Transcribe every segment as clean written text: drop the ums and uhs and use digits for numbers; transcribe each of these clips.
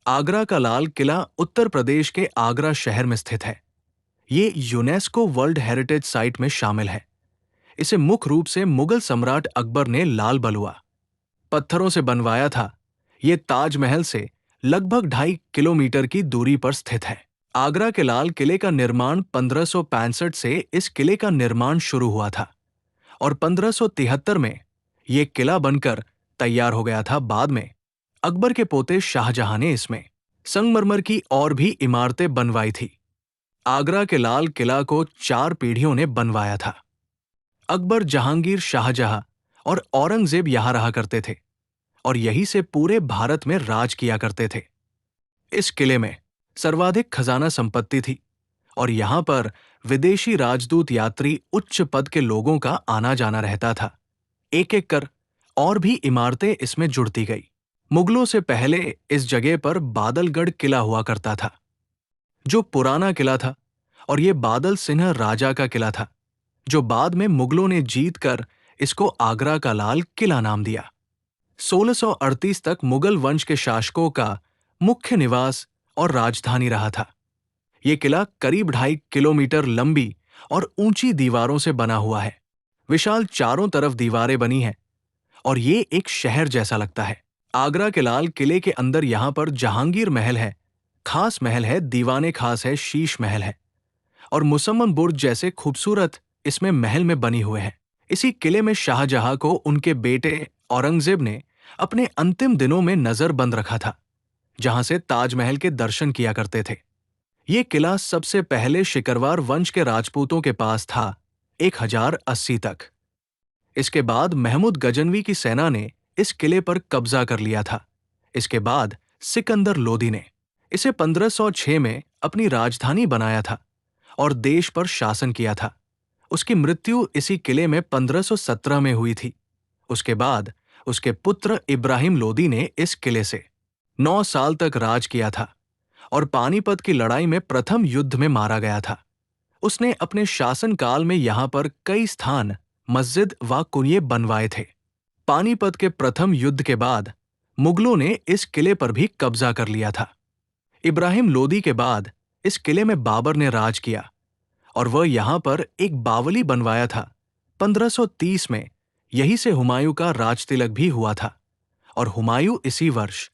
आगरा का लाल किला उत्तर प्रदेश के आगरा शहर में स्थित है। ये यूनेस्को वर्ल्ड हेरिटेज साइट में शामिल है। इसे मुख्य रूप से मुगल सम्राट अकबर ने लाल बलुआ पत्थरों से बनवाया था। ये ताजमहल से लगभग 2.5 किलोमीटर की दूरी पर स्थित है। आगरा के लाल किले का निर्माण 1565 से इस किले का निर्माण शुरू हुआ था और 1573 में ये किला बनकर तैयार हो गया था। बाद में अकबर के पोते शाहजहां ने इसमें संगमरमर की और भी इमारतें बनवाई थी। आगरा के लाल किला को 4 पीढ़ियों ने बनवाया था। अकबर, जहांगीर, शाहजहां और औरंगजेब यहां रहा करते थे और यहीं से पूरे भारत में राज किया करते थे। इस किले में सर्वाधिक खजाना संपत्ति थी और यहां पर विदेशी राजदूत, यात्री, उच्च पद के लोगों का आना जाना रहता था। एक एक कर और भी इमारतें इसमें जुड़ती गई। मुगलों से पहले इस जगह पर बादलगढ़ किला हुआ करता था, जो पुराना किला था, और ये बादल सिंह राजा का किला था, जो बाद में मुगलों ने जीतकर इसको आगरा का लाल किला नाम दिया। 1638 तक मुगल वंश के शासकों का मुख्य निवास और राजधानी रहा था। ये किला करीब 2.5 किलोमीटर लंबी और ऊंची दीवारों से बना हुआ है। विशाल चारों तरफ दीवारें बनी हैं और ये एक शहर जैसा लगता है। आगरा के लाल किले के अंदर यहां पर जहांगीर महल है, खास महल है, दीवाने खास है, शीश महल है और मुसम्मन बुर्ज जैसे खूबसूरत इसमें महल में बनी हुए हैं। इसी किले में शाहजहां को उनके बेटे औरंगजेब ने अपने अंतिम दिनों में नजरबंद रखा था, जहां से ताजमहल के दर्शन किया करते थे। ये किला सबसे पहले शिकरवार वंश के राजपूतों के पास था 1080 तक। इसके बाद महमूद गजनवी की सेना ने इस किले पर कब्जा कर लिया था। इसके बाद सिकंदर लोदी ने इसे 1506 में अपनी राजधानी बनाया था और देश पर शासन किया था। उसकी मृत्यु इसी किले में 1517 में हुई थी। उसके बाद उसके पुत्र इब्राहिम लोदी ने इस किले से 9 साल तक राज किया था और पानीपत की लड़ाई में प्रथम युद्ध में मारा गया था। उसने अपने शासनकाल में यहां पर कई स्थान, मस्जिद व कुनिये बनवाए थे। पानीपत के प्रथम युद्ध के बाद मुगलों ने इस किले पर भी कब्जा कर लिया था। इब्राहिम लोदी के बाद इस किले में बाबर ने राज किया और वह यहां पर एक बावली बनवाया था। 1530 में यहीं से हुमायूं का राजतिलक भी हुआ था और हुमायूं इसी वर्ष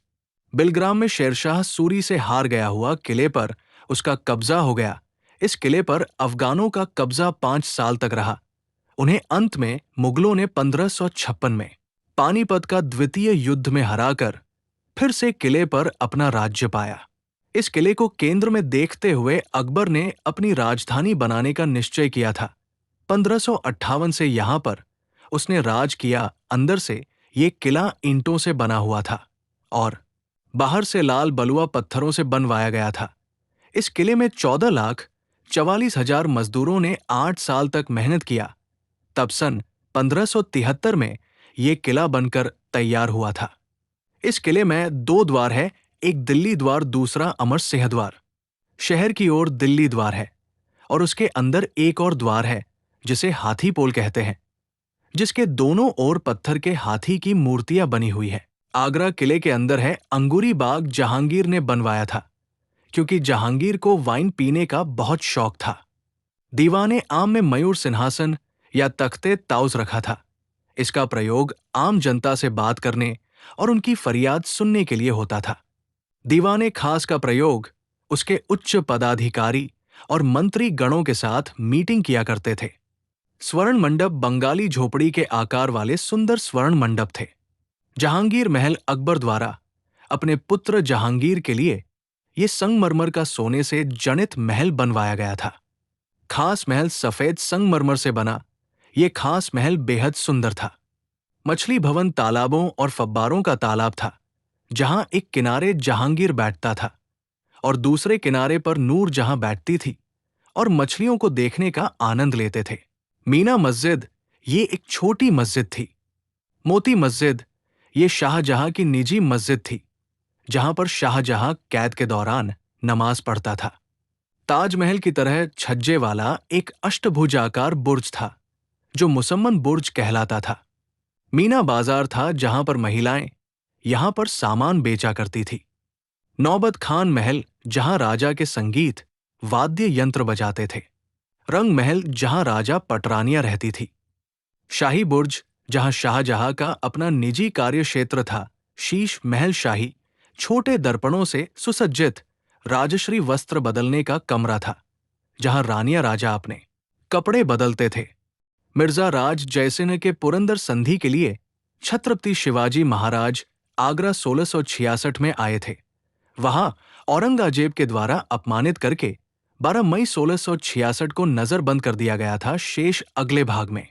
बिलग्राम में शेरशाह सूरी से हार गया हुआ किले पर उसका कब्जा हो गया। इस किले पर अफगानों का कब्जा 5 साल तक रहा। उन्हें अंत में मुगलों ने 1556 में पानीपत का द्वितीय युद्ध में हराकर फिर से किले पर अपना राज्य पाया। इस किले को केंद्र में देखते हुए अकबर ने अपनी राजधानी बनाने का निश्चय किया था। 1558 से यहां पर उसने राज किया। अंदर से ये किला ईंटों से बना हुआ था और बाहर से लाल बलुआ पत्थरों से बनवाया गया था। इस किले में 14,44,000 मजदूरों ने 8 साल तक मेहनत किया। तब सन 1573 में ये किला बनकर तैयार हुआ था। इस किले में 2 द्वार है, एक दिल्ली द्वार, दूसरा अमर सिंह द्वार। शहर की ओर दिल्ली द्वार है और उसके अंदर एक और द्वार है जिसे हाथी पोल कहते हैं, जिसके दोनों ओर पत्थर के हाथी की मूर्तियां बनी हुई है। आगरा किले के अंदर है अंगूरी बाग, जहांगीर ने बनवाया था क्योंकि जहांगीर को वाइन पीने का बहुत शौक था। दीवाने आम में मयूर सिंहासन या तख्ते ताउज रखा था। इसका प्रयोग आम जनता से बात करने और उनकी फरियाद सुनने के लिए होता था। दीवाने खास का प्रयोग उसके उच्च पदाधिकारी और मंत्री गणों के साथ मीटिंग किया करते थे। स्वर्ण मंडप बंगाली झोपड़ी के आकार वाले सुंदर स्वर्ण मंडप थे। जहांगीर महल अकबर द्वारा अपने पुत्र जहांगीर के लिए ये संगमरमर का सोने से जनित महल बनवाया गया था। खास महल सफेद संगमरमर से बना। ये खास महल बेहद सुंदर था। मछली भवन तालाबों और फव्वारों का तालाब था, जहां एक किनारे जहांगीर बैठता था और दूसरे किनारे पर नूर जहां बैठती थी और मछलियों को देखने का आनंद लेते थे। मीना मस्जिद ये एक छोटी मस्जिद थी। मोती मस्जिद ये शाहजहां की निजी मस्जिद थी, जहां पर शाहजहां कैद के दौरान नमाज पढ़ता था। ताजमहल की तरह छज्जे वाला एक अष्टभुजाकार बुर्ज था, जो मुसम्मन बुर्ज कहलाता था। मीना बाजार था, जहां पर महिलाएं यहां पर सामान बेचा करती थी। नौबत खान महल, जहां राजा के संगीत वाद्य यंत्र बजाते थे। रंग महल, जहां राजा पटरानियां रहती थी। शाही बुर्ज, जहां शाहजहां का अपना निजी कार्य क्षेत्र था। शीश महल शाही, छोटे दर्पणों से सुसज्जित राजश्री वस्त्र बदलने का कमरा था, जहां रानियां राजा अपने कपड़े बदलते थे। मिर्जा राज जयसिंह के पुरंदर संधि के लिए छत्रपति शिवाजी महाराज आगरा 1666 में आए थे। वहां औरंगजेब के द्वारा अपमानित करके 12 मई 1666 को नजरबंद कर दिया गया था। शेष अगले भाग में।